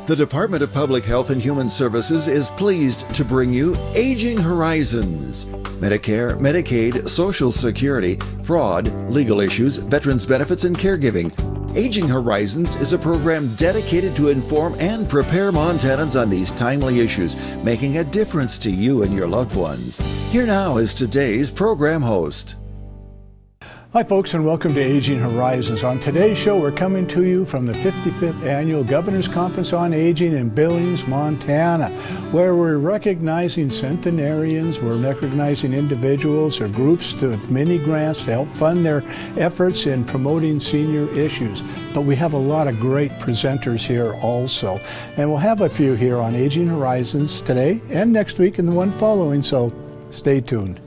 The Department of Public Health and Human Services is pleased to bring you Aging Horizons. Medicare, Medicaid, Social Security, fraud, legal issues, veterans benefits, and caregiving. Aging Horizons is a program dedicated to inform and prepare Montanans on these timely issues, making a difference to you and your loved ones. Here now is today's program host. Hi folks, and welcome to Aging Horizons. On today's show, we're coming to you from the 55th Annual Governor's Conference on Aging in Billings, Montana, where we're recognizing centenarians, we're recognizing individuals or groups with many grants to help fund their efforts in promoting senior issues. But we have a lot of great presenters here also, and we'll have a few here on Aging Horizons today and next week and the one following, so stay tuned.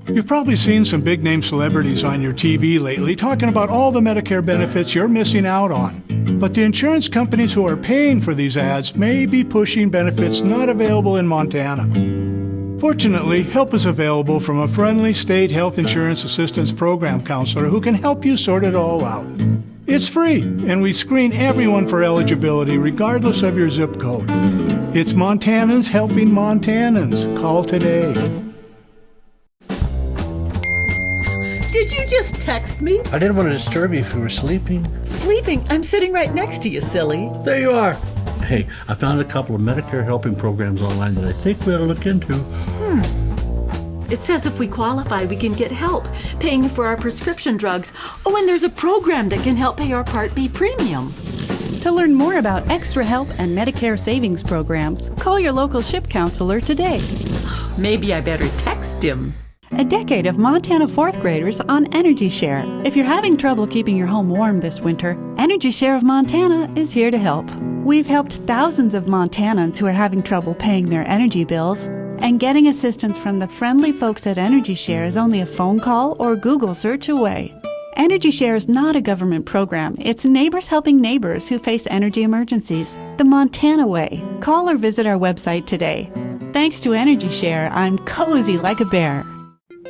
You've probably seen some big-name celebrities on your TV lately talking about all the Medicare benefits you're missing out on. But the insurance companies who are paying for these ads may be pushing benefits not available in Montana. Fortunately, help is available from a friendly state health insurance assistance program counselor who can help you sort it all out. It's free, and we screen everyone for eligibility regardless of your zip code. It's Montanans helping Montanans. Call today. Did you just text me? I didn't want to disturb you if you were sleeping. Sleeping? I'm sitting right next to you, silly. There you are. Hey, I found a couple of Medicare helping programs online that I think we ought to look into. It says if we qualify, we can get help paying for our prescription drugs. Oh, and there's a program that can help pay our Part B premium. To learn more about extra help and Medicare savings programs, call your local SHIP counselor today. Maybe I better text him. A decade of Montana fourth graders on Energy Share. If you're having trouble keeping your home warm this winter, Energy Share of Montana is here to help. We've helped thousands of Montanans who are having trouble paying their energy bills, and getting assistance from the friendly folks at Energy Share is only a phone call or Google search away. Energy Share is not a government program. It's neighbors helping neighbors who face energy emergencies. The Montana way. Call or visit our website today. Thanks to Energy Share, I'm cozy like a bear.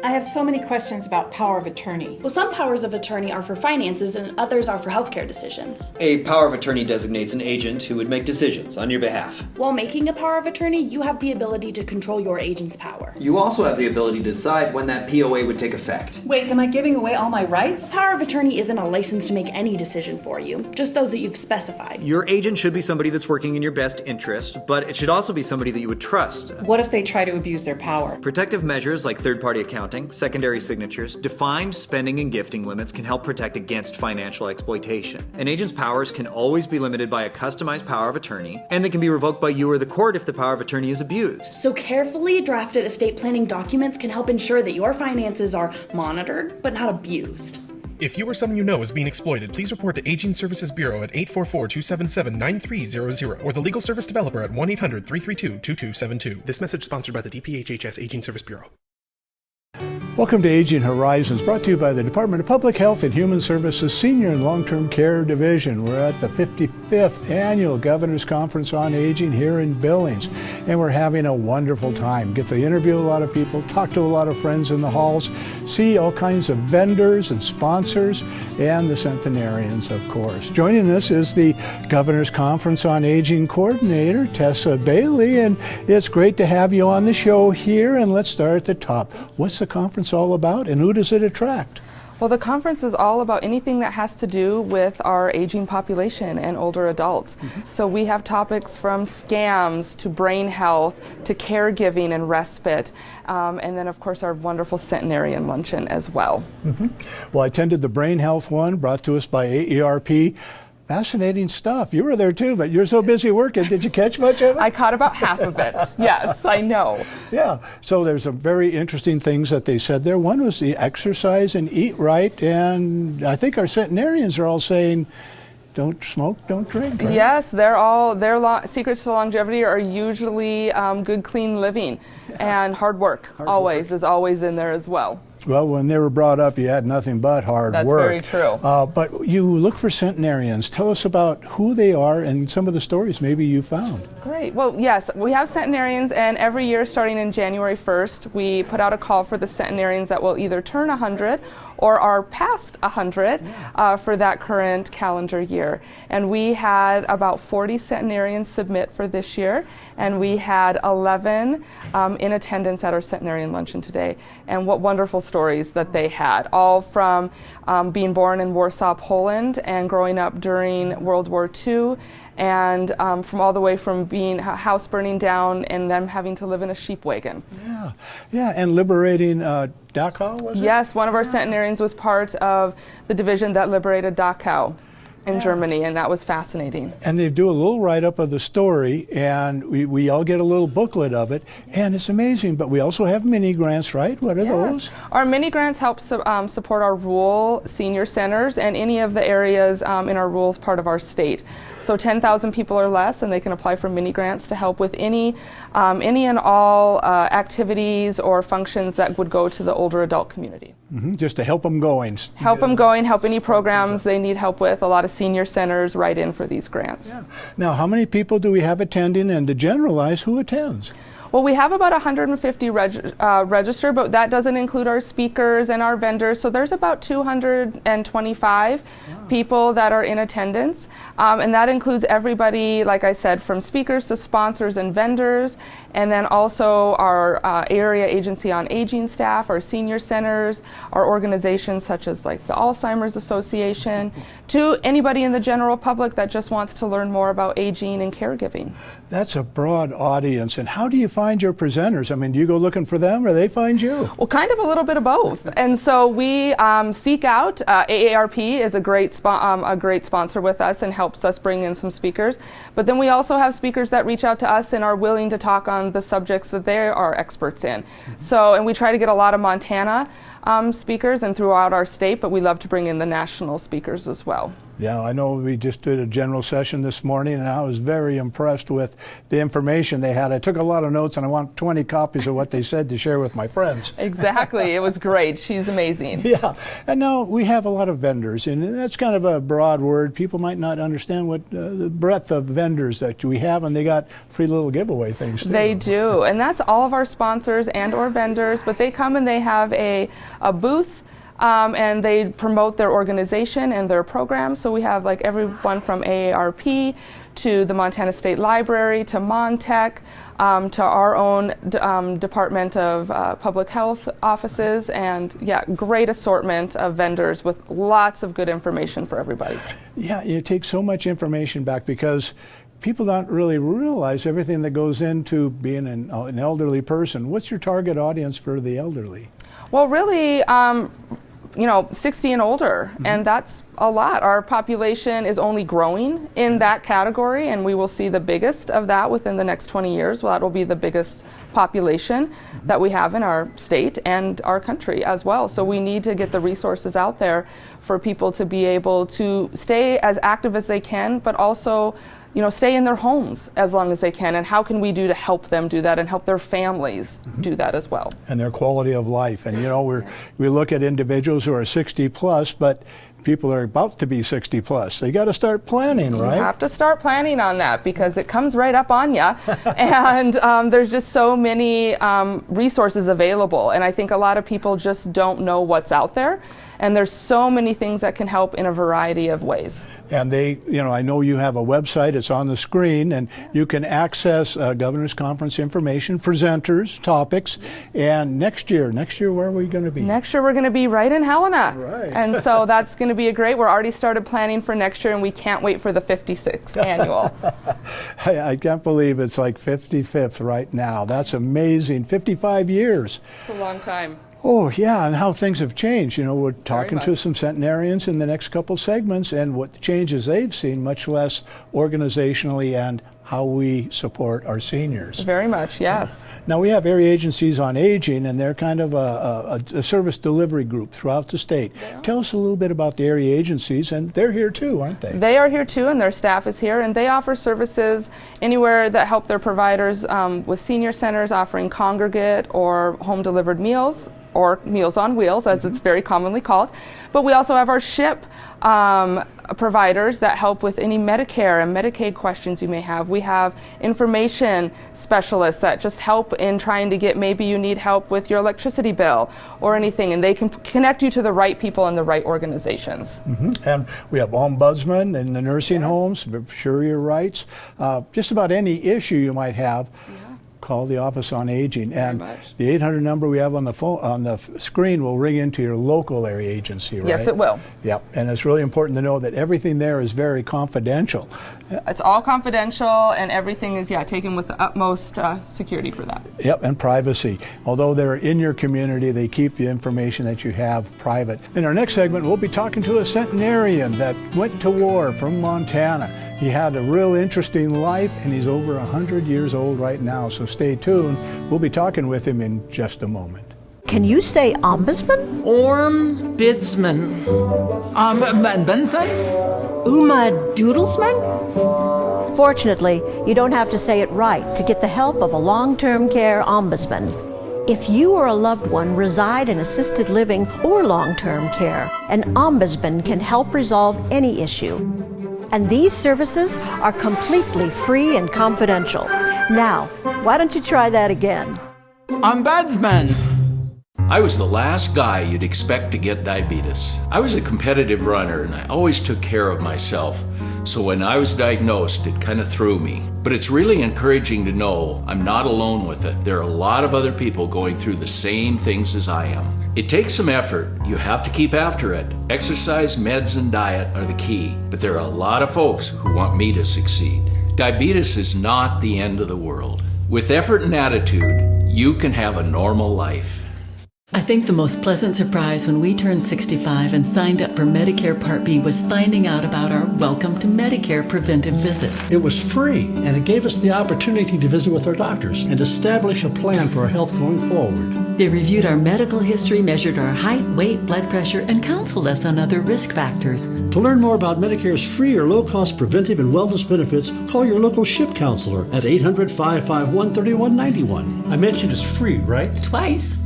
I have so many questions about power of attorney. Well, some powers of attorney are for finances and others are for healthcare decisions. A power of attorney designates an agent who would make decisions on your behalf. While making a power of attorney, you have the ability to control your agent's power. You also have the ability to decide when that POA would take effect. Wait, am I giving away all my rights? Power of attorney isn't a license to make any decision for you, just those that you've specified. Your agent should be somebody that's working in your best interest, but it should also be somebody that you would trust. What if they try to abuse their power? Protective measures like third-party accounting, secondary signatures, defined spending and gifting limits can help protect against financial exploitation. An agent's powers can always be limited by a customized power of attorney, and they can be revoked by you or the court if the power of attorney is abused. So carefully drafted estate planning documents can help ensure that your finances are monitored, but not abused. If you or someone you know is being exploited, please report to Aging Services Bureau at 844-277-9300 or the Legal Service Developer at 1-800-332-2272. This message sponsored by the DPHHS Aging Service Bureau. Welcome to Aging Horizons, brought to you by the Department of Public Health and Human Services Senior and Long-Term Care Division. We're at the 55th Annual Governor's Conference on Aging here in Billings, and we're having a wonderful time. Get to interview a lot of people, talk to a lot of friends in the halls, see all kinds of vendors and sponsors, and the Centenarians, of course. Joining us is the Governor's Conference on Aging Coordinator, Tessa Bailey, and it's great to have you on the show here, and let's start at the top. What's the conference all about, and who does it attract? Well, the conference is all about anything that has to do with our aging population and older adults. So we have topics from scams to brain health to caregiving and respite, and then of course our wonderful Centenarian luncheon as well. Well, I attended the brain health one brought to us by AARP. Fascinating stuff. You were there too, but you're so busy working. Did you catch much of it? I caught about half of it. Yes, I know. Yeah. So there's some very interesting things that they said there. One was the exercise and eat right, and I think our centenarians are all saying, don't smoke, don't drink. Right? Yes, their secrets to longevity are usually good, clean living, and hard work. Is always in there as well. Well, when they were brought up, you had nothing but hard work. That's very true. But you look for centenarians. Tell us about who they are and some of the stories maybe you found. Great. Well, yes, we have centenarians, and every year starting in January 1st, we put out a call for the centenarians that will either turn 100 or are past 100 for that current calendar year. And we had about 40 centenarians submit for this year, and we had 11 in attendance at our centenarian luncheon today. And what wonderful stories that they had, all from being born in Warsaw, Poland, and growing up during World War II, and from all the way from being house burning down and them having to live in a sheep wagon. Yeah, and liberating Dachau, was it? Yes, one of our centenarians was part of the division that liberated Dachau in Germany, and that was fascinating. And they do a little write-up of the story, and we all get a little booklet of it, and it's amazing. But we also have mini grants, right? What are those? Our mini grants help support our rural senior centers and any of the areas in our rural part of our state. So 10,000 people or less, and they can apply for mini grants to help with any and all activities or functions that would go to the older adult community. Just to help them going. Help them going, help any programs they need help with. A lot of senior centers write in for these grants. Now, how many people do we have attending, and to generalize, who attends? Well, we have about 150 registered, but that doesn't include our speakers and our vendors. So there's about 225 people that are in attendance. And that includes everybody, like I said, from speakers to sponsors and vendors. And then also our area agency on aging staff, our senior centers, our organizations such as like the Alzheimer's Association, to anybody in the general public that just wants to learn more about aging and caregiving. That's a broad audience. And how do you find your presenters? I mean, do you go looking for them or they find you? Well, kind of a little bit of both. And so we seek out, AARP is a great sponsor with us and helps us bring in some speakers. But then we also have speakers that reach out to us and are willing to talk on the subjects that they are experts in. So, and we try to get a lot of Montana speakers and throughout our state, but we love to bring in the national speakers as well. Yeah, I know we just did a general session this morning, and I was very impressed with the information they had. I took a lot of notes, and I want 20 copies of what they said to share with my friends. Exactly. It was great. She's amazing. Yeah. And now we have a lot of vendors, and that's kind of a broad word. People might not understand what the breadth of vendors that we have, and they got free little giveaway things too. They do, and that's all of our sponsors and or vendors, but they come and they have a booth. And they promote their organization and their programs. So we have like everyone from AARP to the Montana State Library to Montech to our own Department of Public Health offices, and great assortment of vendors with lots of good information for everybody. Yeah, you take so much information back because people don't really realize everything that goes into being an elderly person. What's your target audience for the elderly? Well, really, 60 and older, and that's a lot. Our population is only growing in that category, and we will see the biggest of that within the next 20 years. Well, that will be the biggest population that we have in our state and our country as well. So we need to get the resources out there for people to be able to stay as active as they can, but also stay in their homes as long as they can, and how can we do to help them do that and help their families do that as well. And their quality of life. And we look at individuals who are 60 plus, but people are about to be 60 plus. They got to start planning, right? You have to start planning on that because it comes right up on you. And there's just so many resources available. And I think a lot of people just don't know what's out there. And there's so many things that can help in a variety of ways. And I know you have a website, it's on the screen, and you can access Governor's Conference information, presenters, topics, and next year, where are we going to be? Next year we're going to be right in Helena. Right. And so that's going to be we're already started planning for next year, and we can't wait for the 56th annual. I can't believe it's like 55th right now. That's amazing. 55 years. It's a long time. Oh, yeah, and how things have changed. We're talking to some centenarians in the next couple segments and what changes they've seen, much less organizationally and how we support our seniors. Very much, yes. Now, we have area agencies on aging, and they're kind of a service delivery group throughout the state. Tell us a little bit about the area agencies, and they're here too, aren't they? They are here too, and their staff is here, and they offer services anywhere that help their providers with senior centers offering congregate or home-delivered meals, or Meals on Wheels, as it's very commonly called. But we also have our SHIP providers that help with any Medicare and Medicaid questions you may have. We have information specialists that just help in trying to get, maybe you need help with your electricity bill or anything, and they can connect you to the right people and the right organizations. And we have ombudsman in the nursing homes, sure your rights. Just about any issue you might have. Call the Office on Aging, and the 800 number we have on the phone on the screen will ring into your local area agency, right? Yes, it will. Yep, and it's really important to know that everything there is very confidential. It's all confidential, and everything is taken with the utmost security for that. Yep, and privacy. Although they're in your community, they keep the information that you have private. In our next segment, we'll be talking to a centenarian that went to war from Montana. He had a real interesting life, and he's over 100 years old right now, so stay tuned. We'll be talking with him in just a moment. Can you say ombudsman? Ombudsman. Ombudsman? Uma Doodlesman? Fortunately, you don't have to say it right to get the help of a long-term care ombudsman. If you or a loved one reside in assisted living or long-term care, an ombudsman can help resolve any issue. And these services are completely free and confidential. Now, why don't you try that again? Ombudsman. I was the last guy you'd expect to get diabetes. I was a competitive runner and I always took care of myself. So when I was diagnosed, it kind of threw me. But it's really encouraging to know I'm not alone with it. There are a lot of other people going through the same things as I am. It takes some effort. You have to keep after it. Exercise, meds, and diet are the key. But there are a lot of folks who want me to succeed. Diabetes is not the end of the world. With effort and attitude, you can have a normal life. I think the most pleasant surprise when we turned 65 and signed up for Medicare Part B was finding out about our Welcome to Medicare preventive visit. It was free, and it gave us the opportunity to visit with our doctors and establish a plan for our health going forward. They reviewed our medical history, measured our height, weight, blood pressure, and counseled us on other risk factors. To learn more about Medicare's free or low-cost preventive and wellness benefits, call your local SHIP counselor at 800-551-3191. I mentioned it's free, right? Twice.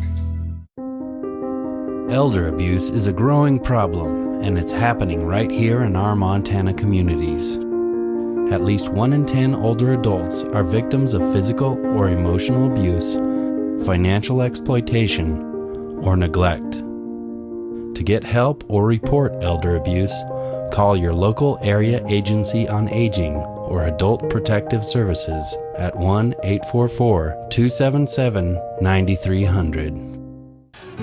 Elder abuse is a growing problem, and it's happening right here in our Montana communities. At least 1 in 10 older adults are victims of physical or emotional abuse, financial exploitation, or neglect. To get help or report elder abuse, call your local area agency on aging or Adult Protective Services at 1-844-277-9300.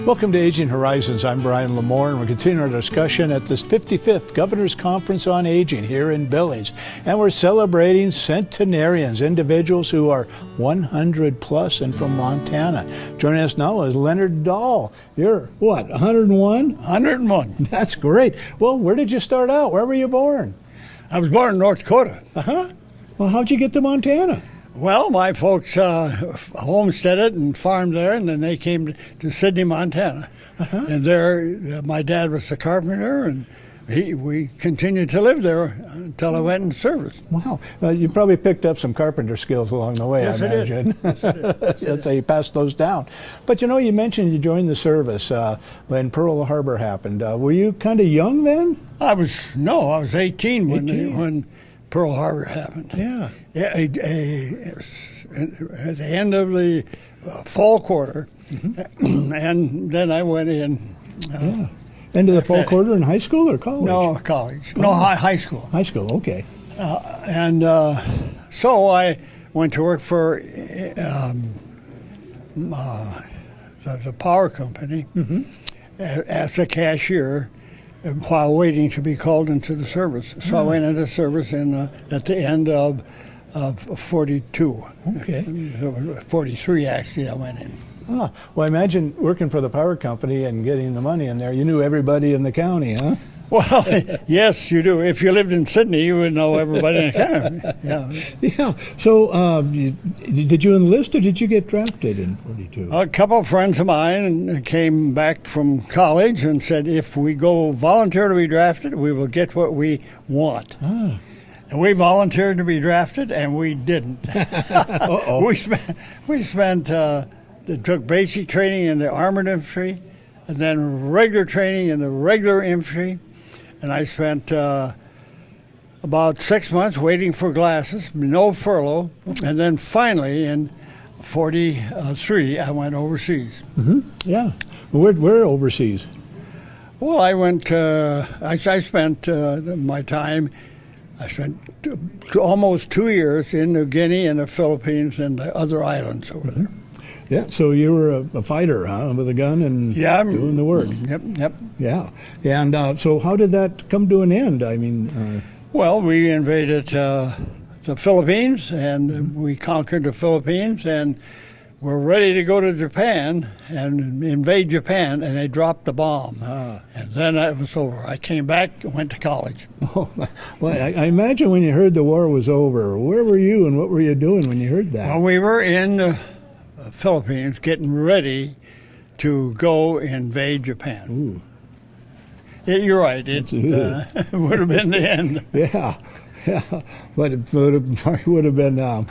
Welcome to Aging Horizons. I'm Brian Lamore, and we're continuing our discussion at this 55th Governor's Conference on Aging here in Billings. And we're celebrating centenarians, individuals who are 100 plus and from Montana. Joining us now is Leonard Dahl. You're what, 101? 101. That's great. Well, where did you start out? Where were you born? I was born in North Dakota. Well, how'd you get to Montana? Well, my folks homesteaded and farmed there, and then they came to Sidney, Montana. And there, my dad was a carpenter, and we continued to live there until I went in service. Wow. You probably picked up some carpenter skills along the way, yes, I imagine. Yes, I did. That's how you passed those down. But you mentioned you joined the service when Pearl Harbor happened. Were you kind of young then? I was 18 when Pearl Harbor happened. Yeah. At the end of the fall quarter, and then I went in. Into the fall quarter in high school or college? No, college. No, high school. High school, okay. So I went to work for the power company as a cashier, while waiting to be called into the service. So I went into service at the end of 42. Okay. 43, actually, I went in. Well, I imagine working for the power company and getting the money in there, you knew everybody in the county, huh? Well, yes, you do. If you lived in Sydney, you would know everybody in the county. Yeah. So did you enlist or did you get drafted in 42? A couple of friends of mine came back from college and said, if we go volunteer to be drafted, we will get what we want. And we volunteered to be drafted, and we didn't. We took basic training in the armored infantry, and then regular training in the regular infantry. And I spent about 6 months waiting for glasses, no furlough, and then finally in 43 I went overseas. Yeah. Where overseas? Well, I went. I spent my time. I spent almost 2 years in New Guinea and the Philippines and the other islands over there. Yeah, so you were a fighter, huh, with a gun and doing the work. Yep. Yeah, and so how did that come to an end? I mean, well, we invaded the Philippines, and we conquered the Philippines, and we're ready to go to Japan and invade Japan, and they dropped the bomb. And then it was over. I came back and went to college. Oh, well, I imagine when you heard the war was over, where were you and what were you doing when you heard that? Well, we were in the Philippines getting ready to go invade Japan. You're right. It would have been the end. Yeah. But it would have been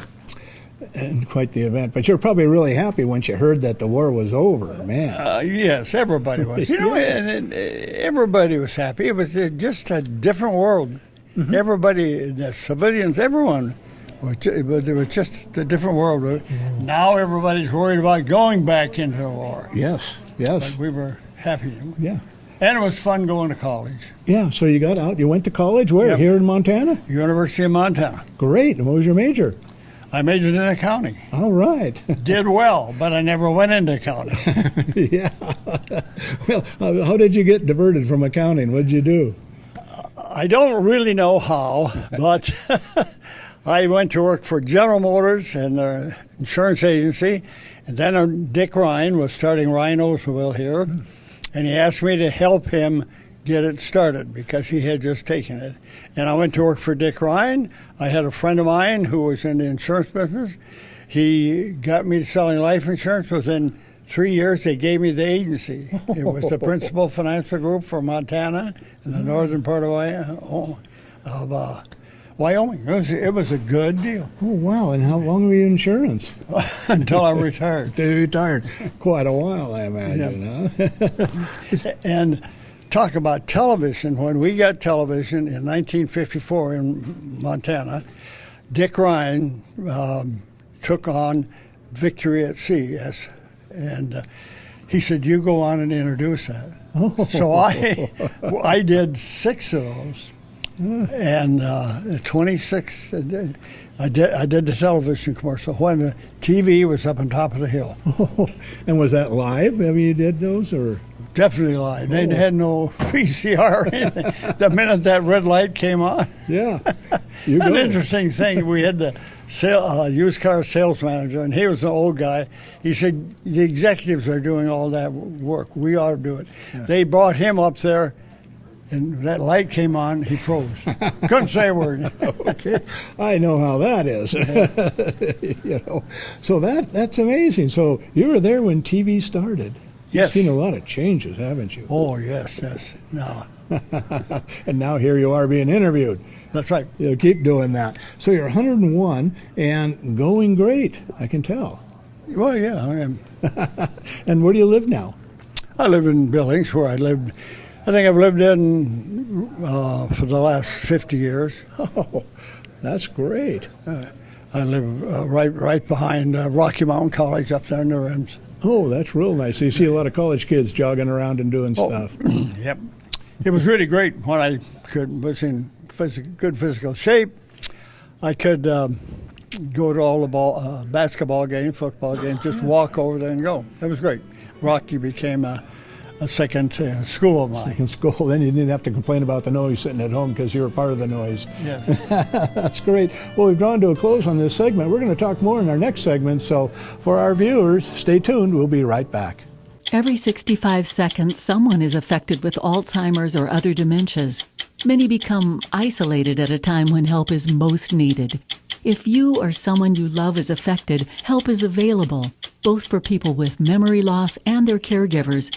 quite the event. But you're probably really happy once you heard that the war was over, man. Yes, everybody was. You know, and everybody was happy. It was just a different world. Everybody, the civilians, everyone. It was just a different world. Now everybody's worried about going back into the war. Yes. But we were happy. Yeah. And it was fun going to college. Yeah, so you got out. You went to college where? Yep. Here in Montana? University of Montana. Great. And what was your major? I majored in accounting. All right. Did well, but I never went into accounting. Yeah. Well, how did you get diverted from accounting? What did you do? I don't really know how, but I went to work for General Motors and their insurance agency, and then Dick Ryan was starting Ryan Oldsmobile here, and he asked me to help him get it started because he had just taken it. And I went to work for Dick Ryan. I had a friend of mine who was in the insurance business. He got me selling life insurance. Within 3 years, they gave me the agency. It was the Principal Financial Group for Montana and the northern part of Wyoming. It was a good deal. Oh, wow. And how long were you in insurance? Until I retired. Until you retired. Quite a while, I imagine, huh? And talk about television. When we got television in 1954 in Montana, Dick Ryan took on Victory at Sea. And he said, "You go on and introduce that." Oh. So I did 6 of those. And 26, I did the television commercial when the TV was up on top of the hill. Oh, and was that live? I mean, you did those, or? Definitely live. They had no VCR or anything. The minute that red light came on. Yeah. An interesting thing, we had the used car sales manager, and he was an old guy. He said, the executives are doing all that work. We ought to do it. Yeah. They brought him up there, and that light came on, he froze. Couldn't say a word. Okay. I know how that is. So that's amazing. So you were there when TV started. Yes. You've seen a lot of changes, haven't you? Oh, yes. No. And now here you are being interviewed. That's right. You'll keep doing that. So you're 101 and going great, I can tell. Well, yeah, I am. And where do you live now? I live in Billings, where I lived. I think I've lived in for the last 50 years. Oh, that's great. I live right behind Rocky Mountain College up there in the Rims. Oh, that's real nice. So you see a lot of college kids jogging around and doing stuff. Yep. It was really great when I was in good physical shape. I could go to all the basketball games, football games, just walk over there and go. It was great. Rocky became a second school of mine. Second school. Then you didn't have to complain about the noise sitting at home because you were part of the noise. Yes. That's great. Well, we've drawn to a close on this segment. We're going to talk more in our next segment. So for our viewers, stay tuned. We'll be right back. Every 65 seconds, someone is affected with Alzheimer's or other dementias. Many become isolated at a time when help is most needed. If you or someone you love is affected, help is available, both for people with memory loss and their caregivers.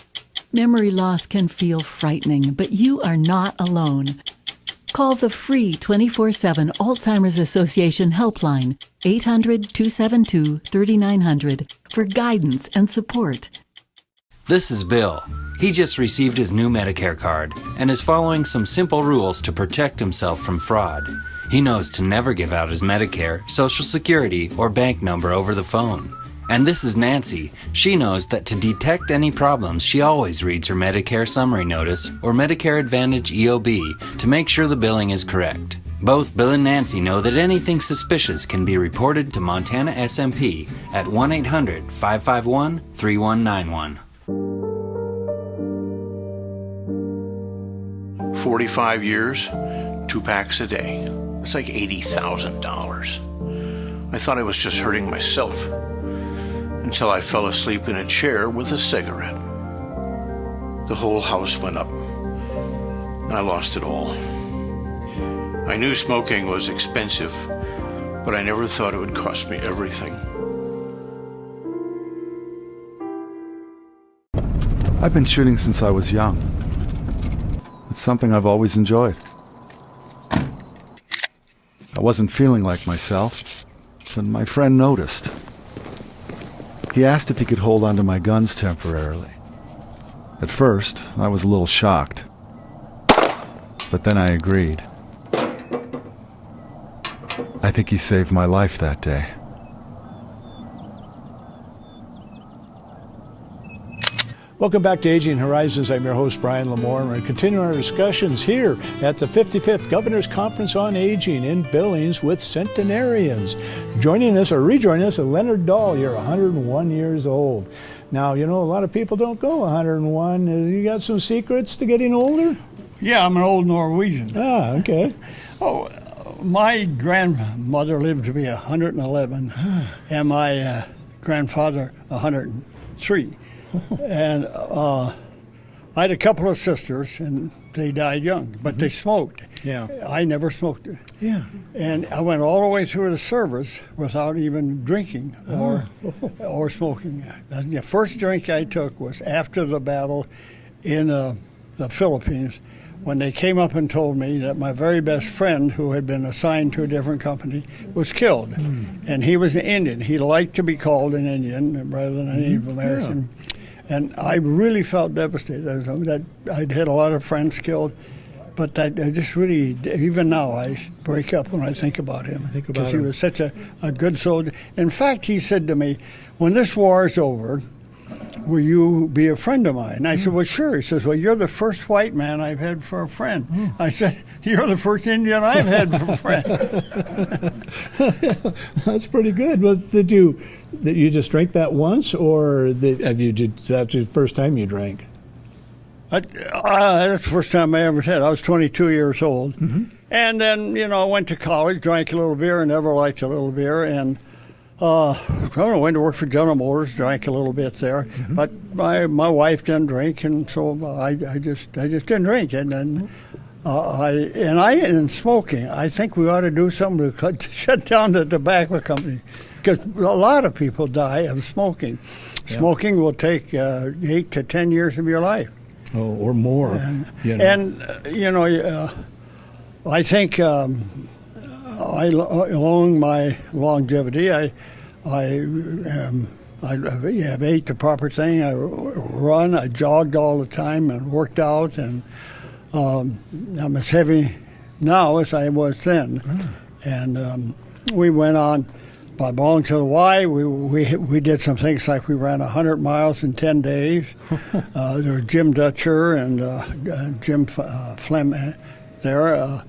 Memory loss can feel frightening, but you are not alone. Call the free 24/7 Alzheimer's Association helpline, 800-272-3900, for guidance and support. This is Bill. He just received his new Medicare card and is following some simple rules to protect himself from fraud. He knows to never give out his Medicare, Social Security, or bank number over the phone. And this is Nancy. She knows that to detect any problems, she always reads her Medicare summary notice or Medicare Advantage EOB to make sure the billing is correct. Both Bill and Nancy know that anything suspicious can be reported to Montana SMP at 1-800-551-3191. 45 years, 2 packs a day. It's like $80,000. I thought I was just hurting myself until I fell asleep in a chair with a cigarette. The whole house went up. I lost it all. I knew smoking was expensive, but I never thought it would cost me everything. I've been shooting since I was young. It's something I've always enjoyed. I wasn't feeling like myself, but my friend noticed. He asked if he could hold onto my guns temporarily. At first, I was a little shocked, but then I agreed. I think he saved my life that day. Welcome back to Aging Horizons. I'm your host, Brian Lamore, and we're continuing our discussions here at the 55th Governor's Conference on Aging in Billings with Centenarians. Joining us or rejoining us is Leonard Dahl. You're 101 years old. Now, you know, a lot of people don't go 101. You got some secrets to getting older? Yeah, I'm an old Norwegian. Ah, okay. My grandmother lived to be 111, and my grandfather 103. And I had a couple of sisters, and they died young, but they smoked. Yeah. I never smoked. Yeah. And I went all the way through the service without even drinking or smoking. The first drink I took was after the battle in the Philippines, when they came up and told me that my very best friend, who had been assigned to a different company, was killed. And he was an Indian. He liked to be called an Indian rather than a Native American. Yeah. And I really felt devastated. That I'd had a lot of friends killed, but I just really, even now, I break up when I think about him. Because he was such a good soldier. In fact, he said to me, when this war is over, will you be a friend of mine? And I said, well, sure. He says, well, you're the first white man I've had for a friend. I said, you're the first Indian I've had for a friend. That's pretty good. Well, did you just drink that once, or that's the first time you drank? That's the first time I ever had. I was 22 years old. And then, I went to college, drank a little beer, and never liked a little beer. And I went to work for General Motors, drank a little bit there, but my wife didn't drink, and so I just didn't drink. And then in smoking, I think we ought to do something to shut down the tobacco company, because a lot of people die of smoking. Yeah. Smoking will take 8 to 10 years of your life, or more. I think. Along my longevity, I ate the proper thing. I jogged all the time and worked out, and I'm as heavy now as I was then. And we went on. By belonging to the Y, we did some things like we ran 100 miles in 10 days. There was Jim Dutcher and Jim Flem there.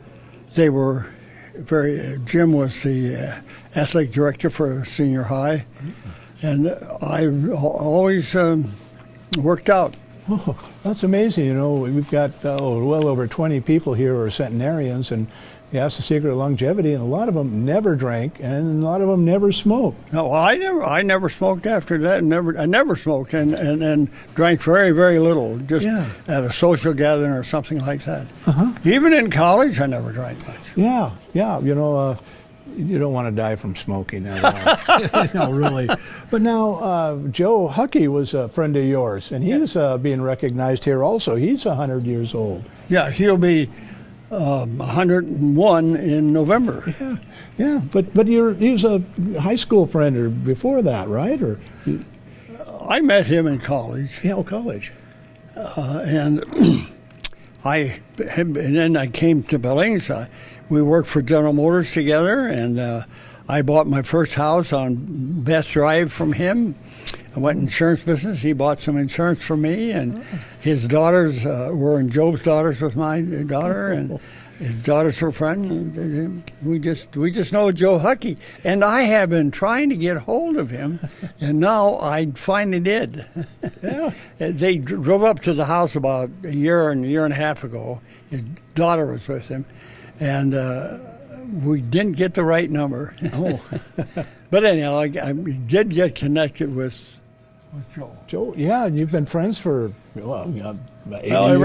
They were Jim was the athletic director for senior high, and I always worked out. Oh, that's amazing. We've got well over 20 people here who are centenarians, and that's the secret of longevity, and a lot of them never drank, and a lot of them never smoked. No, I never smoked after that. I never smoked, and drank very, very little, just at a social gathering or something like that. Even in college, I never drank much. Yeah. You don't want to die from smoking at all. No, really. But now, Joe Huckey was a friend of yours, and he's being recognized here also. He's 100 years old. Yeah, he'll be 101 in November. Yeah. But he was a high school friend or before that, right? Or I met him in college. Yeah, college. And then I came to Billings. We worked for General Motors together, and I bought my first house on Beth Drive from him. I went in insurance business. He bought some insurance for me, and his daughters were in Job's daughters with my daughter, and his daughters were friends. We just know Joe Huckey, and I have been trying to get hold of him, and now I finally did. Yeah. They drove up to the house about a year and a half ago. His daughter was with him, and we didn't get the right number. Oh. But anyhow, I did get connected with Joe. Joe, yeah, you've been friends for 80 years?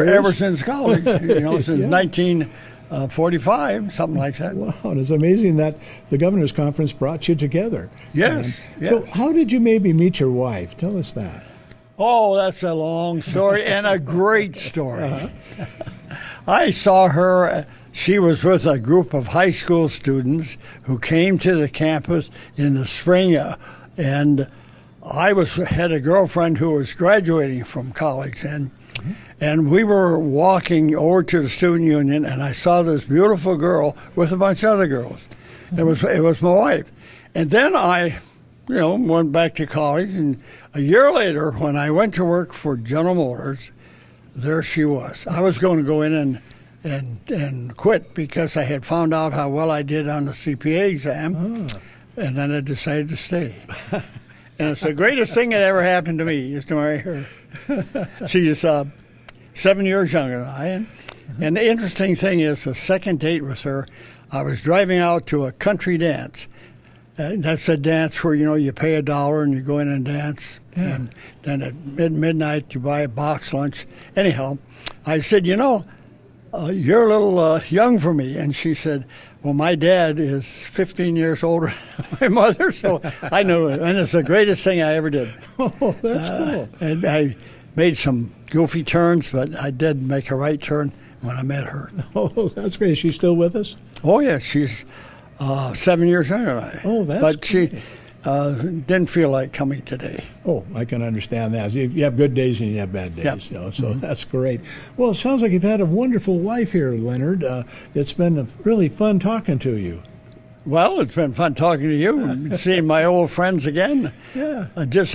Ever since college, since Yeah. 1945, something like that. Wow, and it's amazing that the Governor's Conference brought you together. Yes. So how did you maybe meet your wife? Tell us that. Oh, that's a long story and a great story. I saw her. She was with a group of high school students who came to the campus in the spring, and I had a girlfriend who was graduating from college, and we were walking over to the student union, and I saw this beautiful girl with a bunch of other girls. It was my wife, and then I, went back to college, and a year later, when I went to work for General Motors, there she was. I was going to go in and quit because I had found out how well I did on the CPA exam, and then I decided to stay. And it's the greatest thing that ever happened to me is to marry her. She's 7 years younger than I. And the interesting thing is, the second date with her, I was driving out to a country dance. That's a dance where, you pay $1 and you go in and dance. Yeah. And then at midnight, you buy a box lunch. Anyhow, I said, you're a little young for me. And she said, well, my dad is 15 years older than my mother, so I know it. And it's the greatest thing I ever did. Oh, that's cool. And I made some goofy turns, but I did make a right turn when I met her. Oh, that's great. Is she still with us? Oh, yeah. She's 7 years younger than I. Oh, that's But great. she didn't feel like coming today. Oh, I can understand that. You have good days and you have bad days, Yep. so that's great. Well, it sounds like you've had a wonderful life here, Leonard. It's been really fun talking to you. Well, it's been fun talking to you and seeing my old friends again. Yeah. This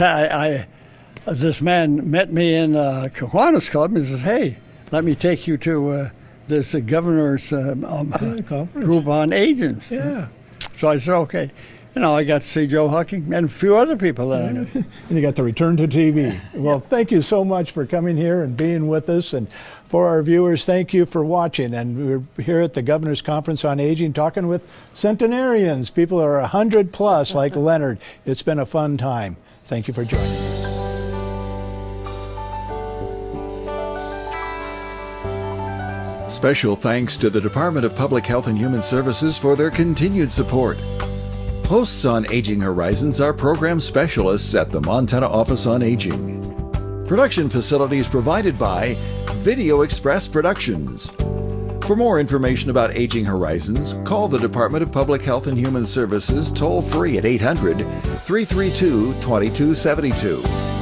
man met me in Kiwanis Club and says, hey, let me take you to this governor's group on agents. Yeah. So I said, okay. I got to see Joe Huckey and a few other people that I knew. And you got to return to TV. Well, thank you so much for coming here and being with us. And for our viewers, thank you for watching. And we're here at the Governor's Conference on Aging talking with centenarians. People that are 100 plus like Leonard. It's been a fun time. Thank you for joining us. Special thanks to the Department of Public Health and Human Services for their continued support. Hosts on Aging Horizons are program specialists at the Montana Office on Aging. Production facilities provided by Video Express Productions. For more information about Aging Horizons, call the Department of Public Health and Human Services toll-free at 800-332-2272.